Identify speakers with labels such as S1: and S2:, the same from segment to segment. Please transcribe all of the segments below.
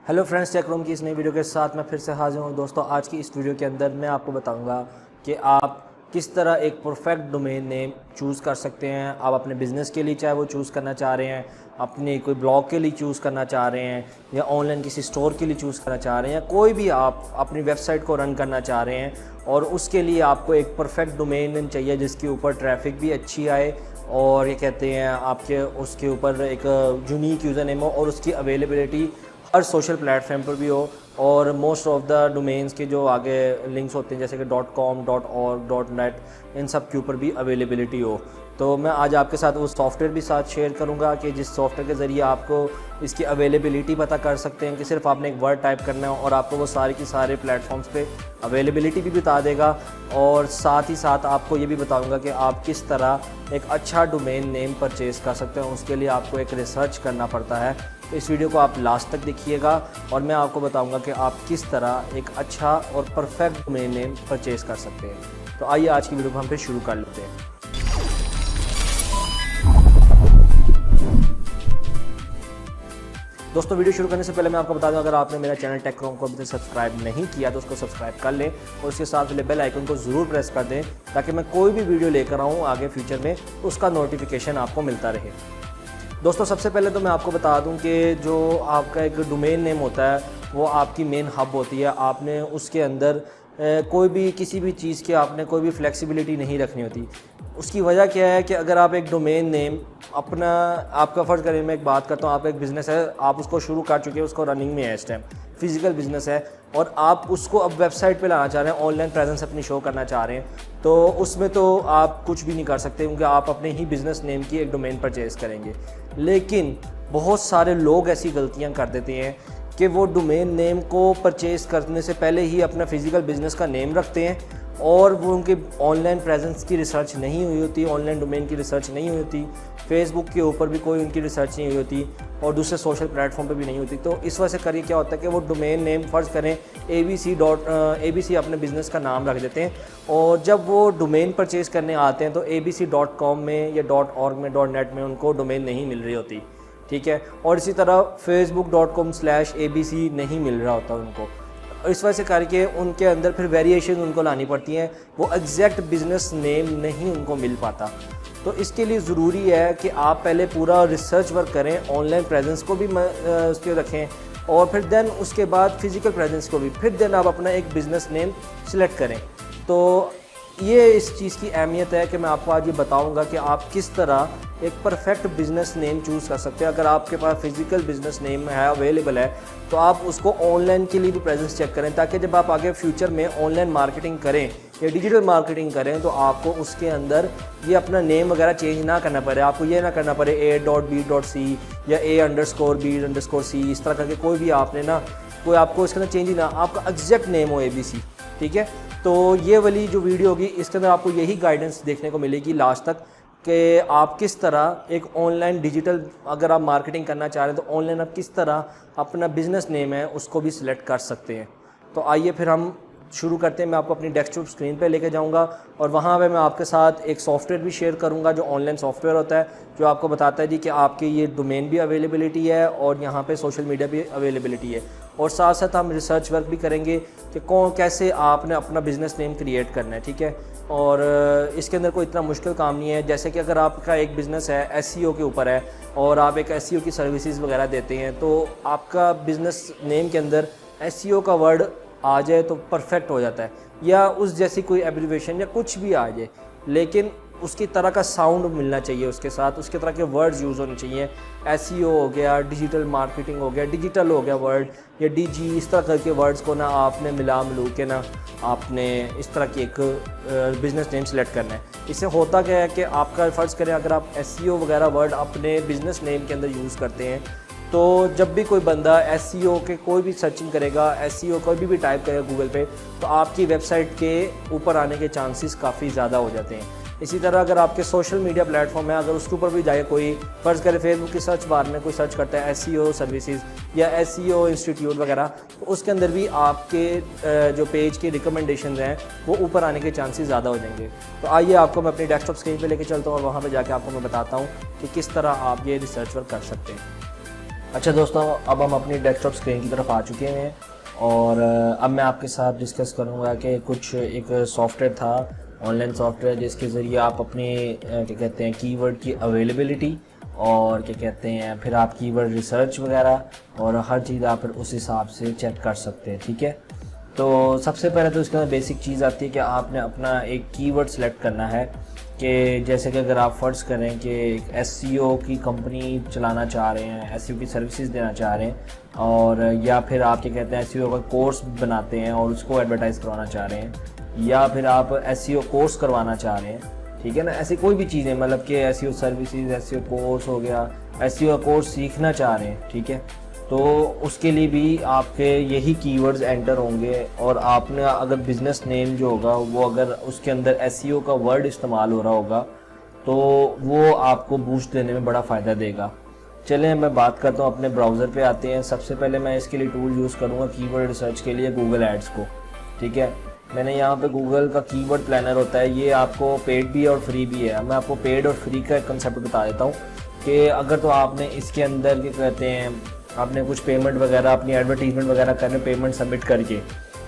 S1: Hello friends, take room की इस नई वीडियो के साथ मैं फिर से हाजिर हूँ। दोस्तों, आज की इस वीडियो के अंदर मैं आपको बताऊंगा कि आप किस तरह एक परफेक्ट डोमेन नेम चूज़ कर सकते हैं। आप अपने बिज़नेस के लिए चाहे वो चूज़ करना चाह रहे हैं, अपने कोई ब्लॉग के लिए चूज़ करना चाह रहे हैं, या ऑनलाइन किसी स्टोर के लिए चूज़ करना चाह रहे हैं, या कोई भी आप अपनी वेबसाइट को रन करना चाह रहे हैं और उसके लिए आपको एक परफेक्ट डोमेन नेम चाहिए जिसके ऊपर ट्रैफिक भी अच्छी आए और ये कहते हैं आपके उसके ऊपर एक यूनिक यूज़र नेम हो और उसकी अवेलेबिलिटी हर सोशल प्लेटफॉर्म पर भी हो। और मोस्ट ऑफ द डोमेन्स के जो आगे लिंक्स होते हैं जैसे कि .com, .org, .net, इन सब के ऊपर भी अवेलेबिलिटी हो। तो मैं आज आपके साथ वो सॉफ्टवेयर भी साथ शेयर करूंगा कि जिस सॉफ्टवेयर के ज़रिए आपको इसकी अवेलेबिलिटी पता कर सकते हैं कि सिर्फ आपने एक वर्ड टाइप करना है और आपको वो सारे के सारे प्लेटफॉर्म्स पे अवेलेबिलिटी भी बता देगा। और साथ ही साथ आपको ये भी बताऊंगा कि आप किस तरह एक अच्छा डोमेन नेम परचेज़ कर सकते हैं। उसके लिए आपको एक रिसर्च करना पड़ता है। तो इस वीडियो को आप लास्ट तक देखिएगा और मैं आपको बताऊंगा कि आप किस तरह एक अच्छा और परफेक्ट डोमेन नेम परचेज़ कर सकते हैं। तो आइए आज की वीडियो को हम फिर शुरू कर लेते हैं। दोस्तों, वीडियो शुरू करने से पहले मैं आपको बता दूं, अगर आपने मेरा चैनल टेक रूम को अभी तक सब्सक्राइब नहीं किया तो उसको सब्सक्राइब कर लें और उसके साथ वाले बेल आइकन को ज़रूर प्रेस कर दें ताकि मैं कोई भी वीडियो लेकर आऊँ आगे फ्यूचर में उसका नोटिफिकेशन आपको मिलता रहे। दोस्तों, सबसे पहले तो मैं आपको बता दूं कि जो आपका एक डोमेन नेम होता है वो आपकी मेन हब होती है। आपने उसके अंदर कोई भी किसी भी चीज़ की आपने कोई भी फ्लेक्सिबिलिटी नहीं रखनी होती। उसकी वजह क्या है कि अगर आप एक डोमेन नेम अपना आपका फ़र्ज़ करें, मैं एक बात करता हूँ, आप एक बिज़नेस है, आप उसको शुरू कर चुके हैं, उसको रनिंग में है, इस टाइम फिज़िकल बिज़नेस है और आप उसको अब वेबसाइट पे लाना चाह रहे हैं, ऑनलाइन प्रेजेंस अपनी शो करना चाह रहे हैं, तो उसमें तो आप कुछ भी नहीं कर सकते क्योंकि आप अपने ही बिज़नेस नेम की एक डोमेन परचेज़ करेंगे। लेकिन बहुत सारे लोग ऐसी गलतियां कर देते हैं कि वो डोमेन नेम को परचेज़ करने से पहले ही अपना फिज़िकल बिज़नेस का नेम रखते हैं और वो उनके ऑनलाइन प्रेजेंस की रिसर्च नहीं हुई होती, ऑनलाइन डोमेन की रिसर्च नहीं हुई होती, फेसबुक के ऊपर भी कोई उनकी रिसर्च नहीं हुई होती और दूसरे सोशल प्लेटफॉर्म पे भी नहीं होती। तो इस वजह से करिए क्या होता है कि वो डोमेन नेम फ़र्ज़ करें ABC अपने बिज़नेस का नाम रख देते हैं और जब वो डोमेन परचेज़ करने आते हैं तो abc.com में या .org में .net में उनको डोमेन नहीं मिल रही होती, ठीक है। और इसी तरह facebook.com/abc नहीं मिल रहा होता उनको। इस वजह से करके उनके अंदर फिर वेरिएशन उनको लानी पड़ती हैं, वो एग्जैक्ट बिज़नेस नेम नहीं उनको मिल पाता। तो इसके लिए ज़रूरी है कि आप पहले पूरा रिसर्च वर्क करें, ऑनलाइन प्रेजेंस को भी उसके रखें और फिर देन उसके बाद फिज़िकल प्रेजेंस को भी, फिर देन आप अपना एक बिज़नेस नेम सेलेक्ट करें। तो ये इस चीज़ की अहमियत है कि मैं आपको आज ये बताऊंगा कि आप किस तरह एक परफेक्ट बिज़नेस नेम चूज़ कर सकते हैं। अगर आपके पास फिज़िकल बिज़नेस नेम है, अवेलेबल है, तो आप उसको ऑनलाइन के लिए भी प्रेजेंस चेक करें ताकि जब आप आगे फ्यूचर में ऑनलाइन मार्केटिंग करें या डिजिटल मार्केटिंग करें तो आपको उसके अंदर ये अपना नेम वगैरह चेंज ना करना पड़े। आपको ये ना करना पड़े A.B.C या A_B_C, इस तरह करके कोई भी आपने ना कोई आपको इसके अंदर चेंज ही ना, आपका एग्जैक्ट नेम हो ABC, ठीक है। तो ये वाली जो वीडियो होगी इसके अंदर आपको यही गाइडेंस देखने को मिलेगी लास्ट तक कि आप किस तरह एक ऑनलाइन डिजिटल अगर आप मार्केटिंग करना चाह रहे हैं तो ऑनलाइन आप किस तरह अपना बिज़नेस नेम है उसको भी सिलेक्ट कर सकते हैं। तो आइए फिर हम शुरू करते हैं। मैं आपको अपनी डेस्कटॉप स्क्रीन पे लेके जाऊंगा और वहाँ पे मैं आपके साथ एक सॉफ्टवेयर भी शेयर करूंगा जो ऑनलाइन सॉफ्टवेयर होता है, जो आपको बताता है जी कि आपके ये डोमेन भी अवेलेबिलिटी है और यहाँ पे सोशल मीडिया भी अवेलेबिलिटी है। और साथ साथ हम रिसर्च वर्क भी करेंगे कि कैसे आपने अपना बिज़नेस नेम क्रिएट करना है, ठीक है। और इसके अंदर कोई इतना मुश्किल काम नहीं है। जैसे कि अगर आपका एक बिज़नेस है SEO के ऊपर है और आप एक SEO की सर्विसेज वगैरह देते हैं तो आपका बिज़नेस नेम के अंदर SEO का वर्ड आ जाए तो परफेक्ट हो जाता है, या उस जैसी कोई एब्रीविएशन या कुछ भी आ जाए, लेकिन उसकी तरह का साउंड मिलना चाहिए उसके साथ, उसके तरह के वर्ड्स यूज़ होने चाहिए। SEO हो गया, डिजिटल मार्केटिंग हो गया, डिजिटल हो गया वर्ड, या DG, इस तरह करके वर्ड्स को ना आपने मिला के ना आपने इस तरह की एक बिज़नेस नेम सेलेक्ट करना है। इससे होता क्या है कि आपका फ़र्ज़ करें अगर आप SEO वगैरह वर्ड अपने बिज़नेस नेम के अंदर यूज़ करते हैं तो जब भी कोई बंदा SEO के कोई भी सर्चिंग करेगा, SEO कोई भी टाइप करेगा गूगल पे, तो आपकी वेबसाइट के ऊपर आने के चांसेस काफ़ी ज़्यादा हो जाते हैं। इसी तरह अगर आपके सोशल मीडिया प्लेटफॉर्म है, अगर उसके ऊपर भी जाए कोई, फ़र्ज़ करे फेसबुक की सर्च बार में कोई सर्च करता है SEO सर्विसेज या SEO इंस्टीट्यूट वगैरह, तो उसके अंदर भी आपके जो पेज के रिकमेंडेशन हैं वो ऊपर आने के चांसेस ज़्यादा हो जाएंगे। तो आइए आपको मैं अपनी डेस्कटॉप स्क्रीन पर लेके चलता हूँ और वहाँ पर जाके आपको मैं बताता हूँ कि किस तरह आप ये रिसर्च वर्क कर सकते हैं। अच्छा दोस्तों, अब हम अपनी डेस्कटॉप स्क्रीन की तरफ आ चुके हैं और अब मैं आपके साथ डिस्कस करूंगा कि एक सॉफ्टवेयर था, ऑनलाइन सॉफ्टवेयर, जिसके ज़रिए आप अपने क्या कहते हैं कीवर्ड की अवेलेबिलिटी और क्या कहते हैं फिर आप कीवर्ड रिसर्च वगैरह और हर चीज़ आप फिर उस हिसाब से चेक कर सकते हैं। ठीक है, तो सबसे पहले तो इसके अंदर बेसिक चीज़ आती है कि आपने अपना एक कीवर्ड सेलेक्ट करना है कि जैसे कि अगर आप फ़र्ज़ करें कि एक एसईओ की कंपनी चलाना चाह रहे हैं, एसईओ की सर्विसेज देना चाह रहे हैं, और या फिर आप क्या कहते हैं एसईओ का कोर्स बनाते हैं और उसको एडवर्टाइज़ करवाना चाह रहे हैं, या फिर आप एसईओ कोर्स करवाना चाह रहे हैं। ठीक है ना, ऐसी कोई भी चीज़ें, मतलब कि एसईओ सर्विसेज, एसईओ कोर्स हो गया, एसईओ कोर्स सीखना चाह रहे हैं। ठीक है, तो उसके लिए भी आपके यही कीवर्ड्स एंटर होंगे और आपने अगर बिज़नेस नेम जो होगा वो अगर उसके अंदर एसईओ का वर्ड इस्तेमाल हो रहा होगा तो वो आपको बूस्ट देने में बड़ा फ़ायदा देगा। चलें मैं बात करता हूँ, अपने ब्राउज़र पे आते हैं। सबसे पहले मैं इसके लिए टूल यूज़ करूँगा कीवर्ड रिसर्च के लिए, गूगल एड्स को। ठीक है, मैंने यहाँ पे गूगल का कीवर्ड प्लानर होता है, ये आपको पेड भी है और फ्री भी है। मैं आपको पेड और फ्री का कंसेप्ट बता देता हूँ कि अगर तो आपने इसके अंदर क्या कहते हैं आपने कुछ पेमेंट वगैरह, अपनी एडवर्टीजमेंट वगैरह करने, पेमेंट सबमिट करके,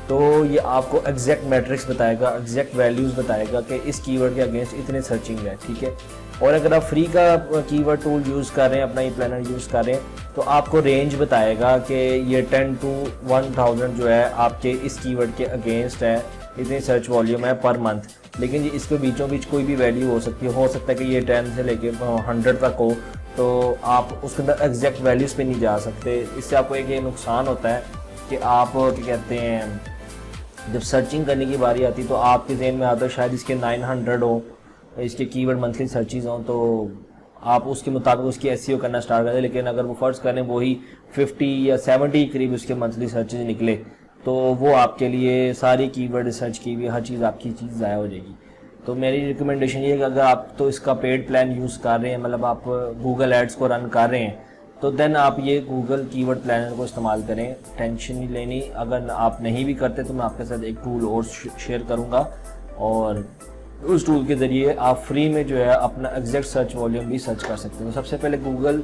S1: तो ये आपको एग्जैक्ट मैट्रिक्स बताएगा, एग्जैक्ट वैल्यूज़ बताएगा कि इस कीवर्ड के अगेंस्ट इतने सर्चिंग है। ठीक है, और अगर आप फ्री का कीवर्ड टूल यूज़ कर रहे हैं, अपना ये प्लानर यूज़ कर रहे हैं, तो आपको रेंज बताएगा कि ये 10 to 1000 जो है आपके इस कीवर्ड के अगेंस्ट है, इतनी सर्च वॉल्यूम है पर मंथ। लेकिन ये इसके बीचों बीच कोई भी वैल्यू हो सकती है, हो सकता है कि ये 10 से लेके 100 तक हो, तो आप उसके अंदर एग्जैक्ट वैल्यूज़ पे नहीं जा सकते। इससे आपको एक ये नुकसान होता है कि आप क्या कहते हैं जब सर्चिंग करने की बारी आती है तो आपके जहन में आता है शायद इसके 900 हो, इसके कीवर्ड मंथली सर्चेज हों, तो आप उसके मुताबिक उसकी एसईओ करना स्टार्ट कर दें। लेकिन अगर वो फ़र्ज़ करें वही 50 या 70 के करीब उसके मंथली सर्चेज निकले, तो वो आपके लिए सारी कीवर्ड रिसर्च की भी हर चीज़ आपकी चीज़ ज़ाया हो जाएगी। तो मेरी रिकमेंडेशन ये है कि अगर आप तो इसका पेड प्लान यूज़ कर रहे हैं, मतलब आप गूगल एड्स को रन कर रहे हैं, तो देन आप ये गूगल कीवर्ड प्लानर को इस्तेमाल करें, टेंशन नहीं लेनी। अगर आप नहीं भी करते तो मैं आपके साथ एक टूल और शेयर करूँगा और उस टूल के ज़रिए आप फ्री में जो है अपना एग्जैक्ट सर्च वॉल्यूम भी सर्च कर सकते हैं। तो सबसे पहले गूगल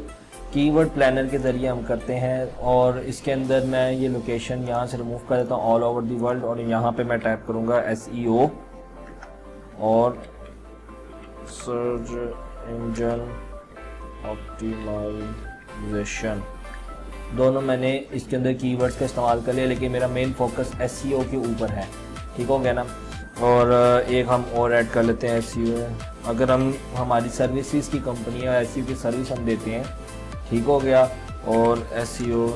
S1: कीवर्ड प्लानर के ज़रिए हम करते हैं और इसके अंदर मैं ये लोकेशन यहाँ से रिमूव कर देता हूँ, ऑल ओवर दी वर्ल्ड, और यहाँ पे मैं टाइप करूँगा SEO और सर्च इंजन ऑप्टिमाइजेशन। दोनों मैंने इसके अंदर कीवर्ड्स का इस्तेमाल कर लिया, लेकिन मेरा मेन फोकस SEO के ऊपर है। ठीक हो गया ना। और एक हम और ऐड कर लेते हैं SEO। अगर हम हमारी सर्विसेज की कंपनी है, SEO की सर्विस हम देते हैं, ठीक हो गया, और SEO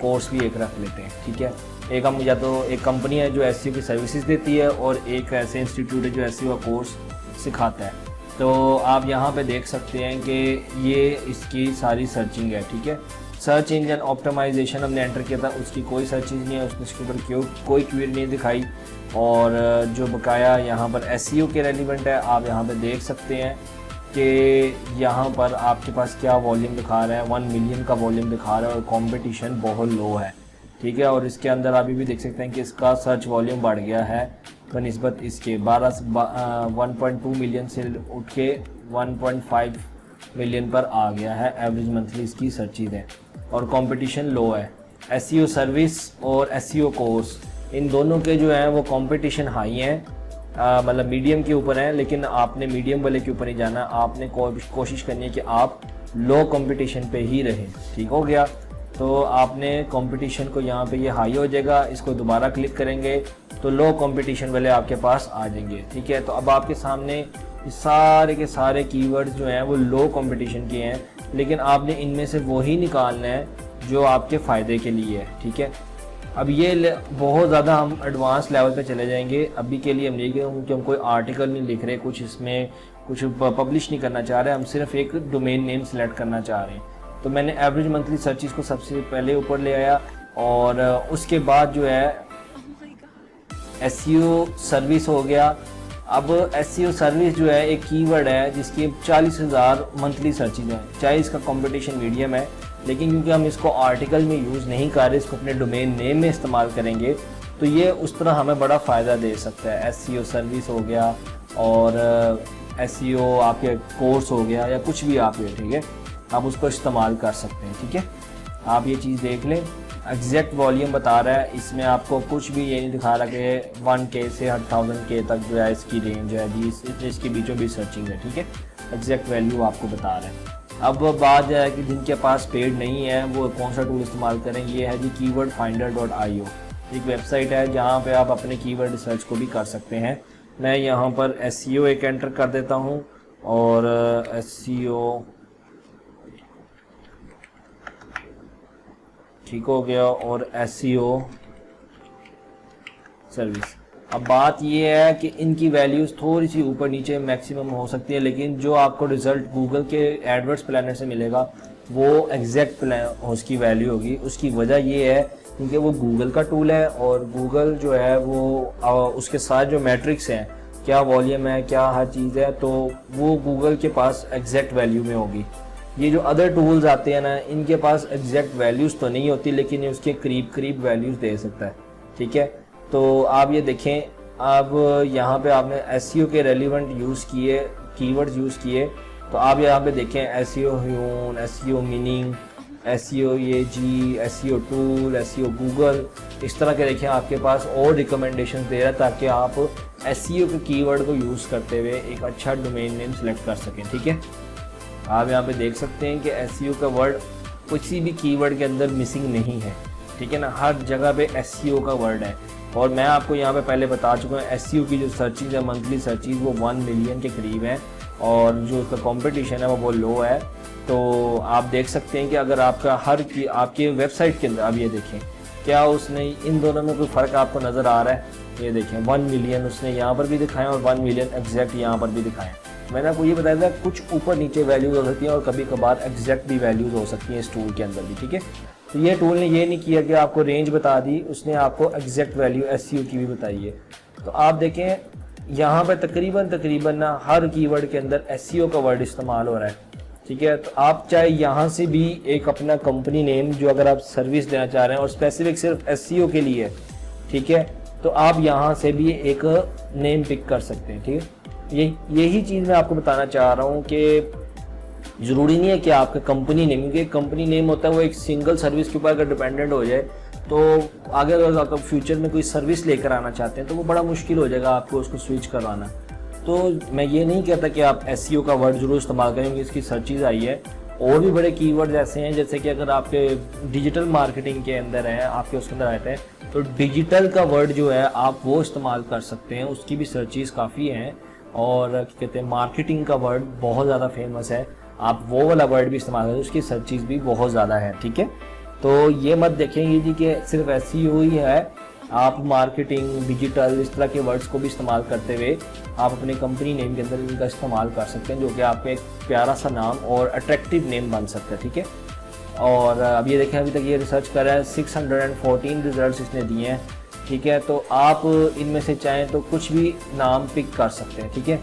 S1: कोर्स भी एक रख लेते हैं। ठीक है, एक हम या तो एक कंपनी है जो SEO की सर्विसेज देती है और एक ऐसे इंस्टीट्यूट है जो SEO का कोर्स सिखाता है। तो आप यहाँ पे देख सकते हैं कि ये इसकी सारी सर्चिंग है। ठीक है, सर्च इंजन ऑप्टिमाइजेशन हमने एंटर किया था, उसकी कोई सर्चिंग नहीं है, उसने इसके ऊपर कोई क्वेरी नहीं दिखाई, और जो बकाया यहाँ पर SEO के रेलिवेंट है आप यहाँ पे देख सकते हैं कि यहाँ पर आपके पास क्या वॉल्यूम दिखा रहा है, 1 मिलियन का वॉल्यूम दिखा रहा है और कंपटीशन बहुत लो है। ठीक है, और इसके अंदर अभी भी देख सकते हैं कि इसका सर्च वॉल्यूम बढ़ गया है बनिस्बत इसके 1.2 मिलियन से उठ के 1.5 मिलियन पर आ गया है। एवरेज मंथली इसकी सर्चेज है और कंपटीशन लो है। SEO सर्विस और SEO कोर्स, इन दोनों के जो है वो कंपटीशन हाई हैं, मतलब मीडियम के ऊपर है, लेकिन आपने मीडियम वाले के ऊपर नहीं जाना, आपने कोशिश करनी है कि आप लो कंपटीशन पे ही रहें। ठीक हो गया, तो आपने कंपटीशन को यहाँ पे ये हाई हो जाएगा, इसको दोबारा क्लिक करेंगे तो लो कंपटीशन वाले आपके पास आ जाएंगे। ठीक है, तो अब आपके सामने सारे के सारे कीवर्ड्स जो हैं वो लो कंपटीशन के हैं, लेकिन आपने इनमें से वही निकालना है जो आपके फ़ायदे के लिए है। ठीक है, अब ये बहुत ज़्यादा हम एडवांस लेवल पे चले जाएंगे। अभी के लिए हम नहीं कहेंगे कि हम कोई आर्टिकल नहीं लिख रहे, कुछ इसमें कुछ पब्लिश नहीं करना चाह रहे, हम सिर्फ एक डोमेन नेम सेलेक्ट करना चाह रहे हैं। तो मैंने एवरेज मंथली सर्चेस को सबसे पहले ऊपर ले आया और उसके बाद जो है SEO सर्विस हो गया। अब SEO सर्विस जो है एक कीवर्ड है जिसकी 40,000 मंथली सर्चेज हैं, चाहे इसका कंपटीशन मीडियम है, लेकिन क्योंकि हम इसको आर्टिकल में यूज़ नहीं कर रहे, इसको अपने डोमेन नेम में इस्तेमाल करेंगे, तो ये उस तरह हमें बड़ा फ़ायदा दे सकता है। SEO सर्विस हो गया और SEO आपके कोर्स हो गया या कुछ भी आप, ठीक है। आप उसको इस्तेमाल कर सकते हैं। ठीक है, आप ये चीज़ देख लें। एग्जैक्ट वॉल्यूम बता रहा है, इसमें आपको कुछ भी ये नहीं दिखा रहा कि 1K से 1000K तक जो है इसकी रेंज है जी, इसके बीचों बीच सर्चिंग है। ठीक है, एग्जैक्ट वैल्यू आपको बता रहा है। अब बात है कि जिनके पास पेड नहीं है वो कौन सा टूल इस्तेमाल करें। ये है जी keywordfinder.io, एक वेबसाइट है जहाँ पे आप अपने कीवर्ड रिसर्च को भी कर सकते हैं। मैं यहाँ पर SEO एक एंटर कर देता हूँ और SEO ठीक हो गया और SEO सर्विस। अब बात ये है कि इनकी वैल्यूज़ थोड़ी सी ऊपर नीचे मैक्सिमम हो सकती है, लेकिन जो आपको रिज़ल्ट गूगल के एडवर्ड्स प्लानर से मिलेगा वो एग्जैक्ट उसकी वैल्यू होगी। उसकी वजह ये है क्योंकि वो गूगल का टूल है और गूगल जो है वो उसके साथ जो मैट्रिक्स हैं, क्या वॉल्यूम है, क्या हर चीज़ है, तो वो गूगल के पास एग्जैक्ट वैल्यू में होगी। ये जो अदर टूल्स आते हैं ना, इनके पास एग्जैक्ट वैल्यूज़ तो नहीं होती, लेकिन ये उसके करीब वैल्यूज़ दे सकता है। ठीक है, तो आप ये देखें, अब यहाँ पे आपने SEO के रेलिवेंट यूज़ किए, कीवर्ड्स यूज़ किए, तो आप यहाँ पे देखें SEO Hyun, SEO meaning, SEO AG, SEO tool, SEO Google, इस तरह के देखें आपके पास और रिकमेंडेशन दे रहा है ताकि आप SEO के कीवर्ड को यूज़ करते हुए एक अच्छा डोमेन नेम सेलेक्ट कर सकें। ठीक है, आप यहाँ पे देख सकते हैं कि SEO का वर्ड किसी भी कीवर्ड के अंदर मिसिंग नहीं है। ठीक है ना, हर जगह पे SEO का वर्ड है। और मैं आपको यहाँ पे पहले बता चुका हूँ SEO की जो सर्चिज है, मंथली सर्चिज वो 1 मिलियन के करीब है और जो उसका कंपटीशन है वो लो है। तो आप देख सकते हैं कि अगर आपका आपके वेबसाइट के अंदर, आप ये देखें क्या उसने इन दोनों में कोई फ़र्क आपको नज़र आ रहा है। ये देखें 1 मिलियन उसने यहाँ पर भी दिखाया और 1 मिलियन एग्जैक्ट यहाँ पर भी दिखाया। मैंने आपको ये बताया था कुछ ऊपर नीचे वैल्यूज़ हो सकती हैं और कभी कभार एग्जैक्ट भी वैल्यूज़ हो सकती हैं इस टूल के अंदर भी। ठीक है, तो ये टूल ने ये नहीं किया कि आपको रेंज बता दी, उसने आपको एग्जैक्ट वैल्यू SEO की भी बताई है। तो आप देखें यहाँ पर तकरीबन ना हर कीवर्ड के अंदर SEO का वर्ड इस्तेमाल हो रहा है। ठीक है, तो आप चाहे यहाँ से भी एक अपना कंपनी नेम जो अगर आप सर्विस देना चाह रहे हैं और स्पेसिफिक सिर्फ SEO के लिए, ठीक है, तो आप यहाँ से भी एक नेम पिक कर सकते हैं। ठीक है, यही चीज़ मैं आपको बताना चाह रहा हूँ कि ज़रूरी नहीं है कि आपका कंपनी नेम, क्योंकि कंपनी नेम होता है वो एक सिंगल सर्विस के ऊपर अगर डिपेंडेंट हो जाए तो आगे अगर आप फ्यूचर में कोई सर्विस लेकर आना चाहते हैं तो वो बड़ा मुश्किल हो जाएगा आपको उसको स्विच करवाना। तो मैं ये नहीं कहता कि आप SEO का वर्ड ज़रूर इस्तेमाल करें, क्योंकि इसकी सर्चिज़ आई है। और भी बड़े कीवर्ड्स ऐसे हैं जैसे कि अगर आपके डिजिटल मार्केटिंग के अंदर है, आपके उसके अंदर आते हैं, तो डिजिटल का वर्ड जो है आप वो इस्तेमाल कर सकते हैं, उसकी भी सर्चिज़ काफ़ी हैं। और क्या कहते हैं, मार्केटिंग का वर्ड बहुत ज़्यादा फेमस है, आप वो वाला वर्ड भी इस्तेमाल करें, उसकी सर्चिज़ भी बहुत ज़्यादा है। ठीक है, तो ये मत देखेंगे जी कि सिर्फ SEO ही है, आप मार्केटिंग, डिजिटल, इस तरह के वर्ड्स को भी इस्तेमाल करते हुए आप अपने कंपनी नेम के अंदर इनका इस्तेमाल कर सकते हैं, जो कि आपका एक प्यारा सा नाम और अट्रैक्टिव नेम बन सकता है। ठीक है, और अब ये देखें अभी तक ये रिसर्च कर रहा है, 614 रिजल्ट्स इसने दिए हैं। ठीक है, तो आप इनमें से चाहें तो कुछ भी नाम पिक कर सकते हैं। ठीक है,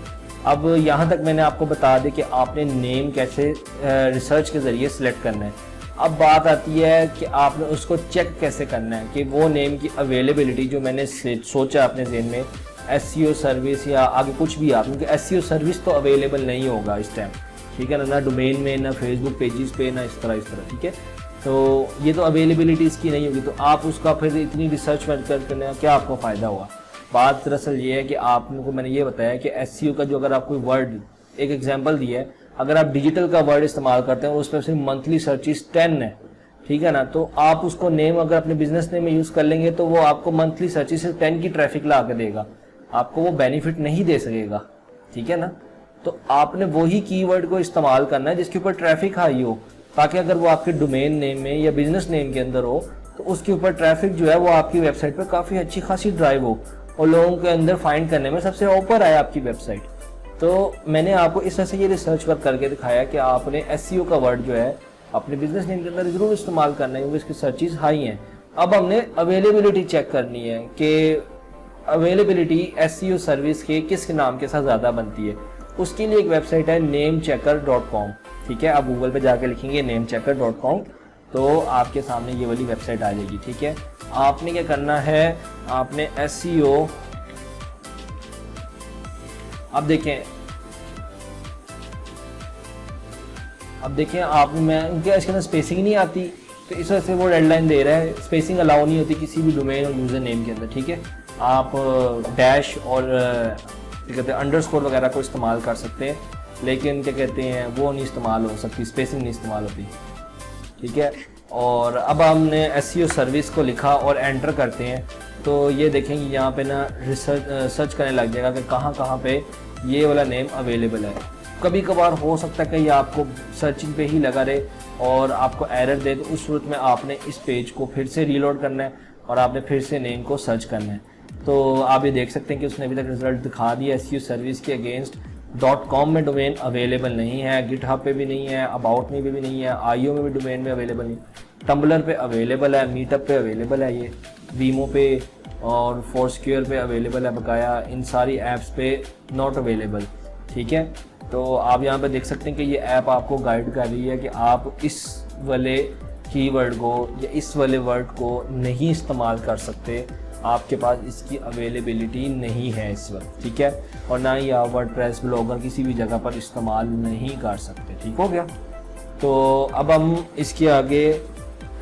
S1: अब यहाँ तक मैंने आपको बता दें कि आपने नेम कैसे रिसर्च के ज़रिए सिलेक्ट करना है। अब बात आती है कि आपने उसको चेक कैसे करना है कि वो नेम की अवेलेबिलिटी जो मैंने सोचा अपने ज़हन में, SEO सर्विस या आगे कुछ भी आप, क्योंकि SEO सर्विस तो अवेलेबल नहीं होगा इस टाइम। ठीक है ना डोमेन में, ना फेसबुक पेजेस पे, ना इस तरह। ठीक है, तो ये तो अवेलेबिलिटी इसकी नहीं होगी, तो आप उसका फिर इतनी रिसर्च करने का क्या आपको फ़ायदा हुआ। बात दरअसल ये है कि आपको मैंने ये बताया कि SEO का जो अगर आप कोई वर्ड, एक एग्जांपल दिया है, अगर आप डिजिटल का वर्ड इस्तेमाल करते हैं उस पर सिर्फ मंथली सर्चिस 10 है, ठीक है ना, तो आप उसको नेम अगर अपने बिजनेस नेम में यूज़ कर लेंगे तो वो आपको मंथली सर्चिस सिर्फ 10 की ट्रैफिक ला के देगा, आपको वो बेनिफिट नहीं दे सकेगा। ठीक है ना, तो आपने वही कीवर्ड को इस्तेमाल करना है जिसके ऊपर ट्रैफिक हाई हो, ताकि अगर वो आपके डोमेन नेम में या बिजनेस नेम के अंदर हो तो उसके ऊपर ट्रैफिक जो है वो आपकी वेबसाइट पर काफ़ी अच्छी खासी ड्राइव हो और लोगों के अंदर फाइंड करने में सबसे ऊपर आए आपकी वेबसाइट। तो मैंने आपको इस तरह से ये रिसर्च वर्क करके दिखाया कि आपने SEO का वर्ड जो है अपने बिजनेस नेम के अंदर ज़रूर इस्तेमाल करना है, क्योंकि इसकी सर्चिस हाई हैं। अब हमने अवेलेबिलिटी चेक करनी है कि अवेलेबिलिटी SEO सर्विस के किस नाम के साथ ज़्यादा बनती है। उसके लिए एक वेबसाइट है namechecker.com। ठीक है, आप गूगल पे जाके लिखेंगे namechecker.com तो आपके सामने ये वाली वेबसाइट आ जाएगी। ठीक है, आपने क्या करना है, आपने SEO, अब देखें अब देखें आप, मैं उनके इसके अंदर स्पेसिंग नहीं आती, तो इस वजह से वो डेडलाइन दे रहा है। स्पेसिंग अलाउ नहीं होती किसी भी डोमेन और यूज़र नेम के अंदर, ठीक है। आप डैश और क्या कहते हैं अंडरस्कोर वगैरह को इस्तेमाल कर सकते हैं, लेकिन क्या कहते हैं वो नहीं इस्तेमाल हो सकती, स्पेसिंग नहीं इस्तेमाल होती, ठीक है। और अब हमने SEO सर्विस को लिखा और एंटर करते हैं, तो ये देखेंगे यहाँ पे ना सर्च करने लग जाएगा कि कहाँ पे ये वाला नेम अवेलेबल है। कभी कभार हो सकता है कि ये आपको सर्चिंग पे ही लगा रहे और आपको एरर दे, तो उस सूरत में आपने इस पेज को फिर से रीलोड करना है और आपने फिर से नेम को सर्च करना है। तो आप ये देख सकते हैं कि उसने अभी तक रिजल्ट दिखा दिया। SEO सर्विस के अगेंस्ट .com में डोमेन अवेलेबल नहीं है, गिटहब पे भी नहीं है, अबाउट में भी नहीं है, IO में भी डोमेन में अवेलेबल नहीं, टम्बलर पे अवेलेबल है, मीटअप पे अवेलेबल है, ये वीमो पे और फोरस्क्वेयर पे अवेलेबल है बकाया, इन सारी ऐप्स पे नॉट अवेलेबल, ठीक है। तो आप यहाँ पे देख सकते हैं कि ये ऐप आपको गाइड कर रही है कि आप इस वाले कीवर्ड को या इस वाले वर्ड को नहीं इस्तेमाल कर सकते, आपके पास इसकी अवेलेबिलिटी नहीं है इस वक्त, ठीक है। और ना ही आप वर्डप्रेस ब्लॉगर किसी भी जगह पर इस्तेमाल नहीं कर सकते, ठीक हो गया। तो अब हम इसके आगे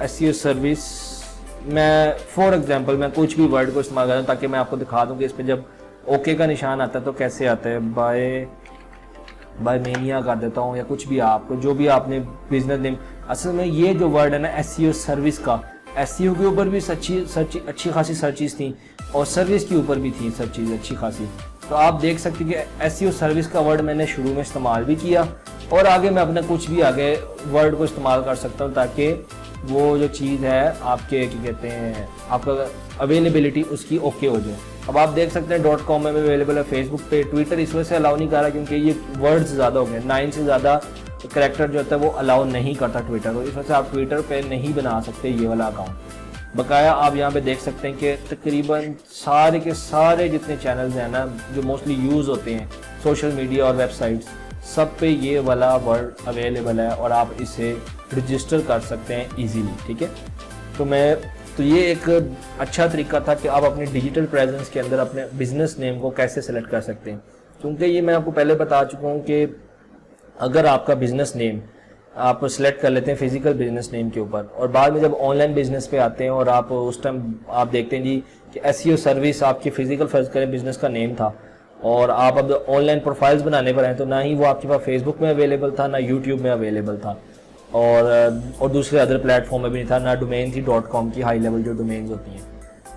S1: SEO सर्विस, मैं फॉर एग्जांपल मैं कुछ भी वर्ड को इस्तेमाल कर दूँ ताकि मैं आपको दिखा दूँ कि इस पर जब ओके का निशान आता है तो कैसे आता है। बाय मेनिया कर देता हूँ या कुछ भी, आपको जो भी आपने बिजनेस नेम, असल में ये जो वर्ड है ना SEO सर्विस का, SEO के ऊपर भी अच्छी खासी सर्चिज थी और सर्विस के ऊपर भी थी सर्चिज अच्छी खासी। तो आप देख सकते हैं कि SEO सर्विस का वर्ड मैंने शुरू में इस्तेमाल भी किया और आगे मैं अपना कुछ भी आगे वर्ड को इस्तेमाल कर सकता हूँ ताकि वो जो चीज़ है आपके क्या कहते हैं आपका अवेलेबिलिटी उसकी ओके हो जाए। अब आप देख सकते हैं .com में अवेलेबल है, फेसबुक पे, ट्विटर इस वजह से अलाउ नहीं कर रहा क्योंकि ये वर्ड्स ज़्यादा हो गए, 9 से ज़्यादा करैक्टर जो होता है वो अलाउ नहीं करता ट्विटर को, इस वजह से आप ट्विटर पे नहीं बना सकते ये वाला अकाउंट। बकाया आप यहाँ पे देख सकते हैं कि तकरीबन सारे के सारे जितने चैनल्स हैं ना जो मोस्टली यूज़ होते हैं सोशल मीडिया और वेबसाइट्स, सब पे ये वाला वर्ड अवेलेबल है और आप इसे रजिस्टर कर सकते हैं इजीली, ठीक है। तो ये एक अच्छा तरीका था कि आप अपने डिजिटल प्रेजेंस के अंदर अपने बिजनेस नेम को कैसे सेलेक्ट कर सकते हैं, क्योंकि ये मैं आपको पहले बता चुका हूँ कि अगर आपका बिजनेस नेम आप सेलेक्ट कर लेते हैं फिजिकल बिजनेस नेम के ऊपर और बाद में जब ऑनलाइन बिजनेस पे आते हैं और आप उस टाइम आप देखते हैं जी कि SEO सर्विस आपकी फिजिकल फर्ज करें बिजनेस का नेम था और आप अब ऑनलाइन प्रोफाइल्स बनाने पर हैं, तो ना ही वो आपके पास फेसबुक में अवेलेबल था, ना यूट्यूब में अवेलेबल था और दूसरे अदर प्लेटफॉर्म में भी नहीं था, ना डोमेन थी .com की हाई लेवल जो डोमेन्स होती हैं।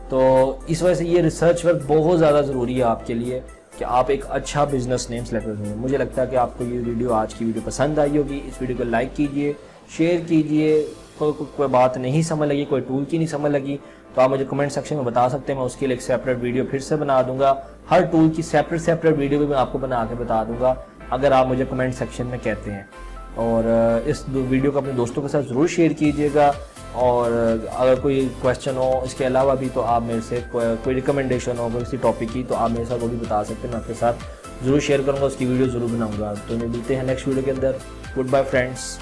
S1: तो इस वजह से ये रिसर्च वर्क बहुत ज़्यादा ज़रूरी है आपके लिए कि आप एक अच्छा बिजनेस नेम सेलेक्ट करें। मुझे लगता है कि आपको ये वीडियो, आज की वीडियो पसंद आई होगी। इस वीडियो को लाइक कीजिए, शेयर कीजिए। कोई बात नहीं समझ लगी, कोई टूल की नहीं समझ लगी तो आप मुझे कमेंट सेक्शन में बता सकते हैं, मैं उसके लिए एक सेपरेट वीडियो फिर से बना दूंगा। हर टूल की सेपरेट वीडियो भी मैं आपको बना के बता दूंगा अगर आप मुझे कमेंट सेक्शन में कहते हैं। और इस वीडियो को अपने दोस्तों के साथ ज़रूर शेयर कीजिएगा और अगर कोई क्वेश्चन हो इसके अलावा भी तो आप मेरे से कोई रिकमेंडेशन हो किसी टॉपिक की तो आप मेरे साथ वो भी बता सकते हैं, मैं आपके साथ ज़रूर शेयर करूँगा, उसकी वीडियो ज़रूर बनाऊँगा। तो मिलते हैं नेक्स्ट वीडियो के अंदर। Good bye friends.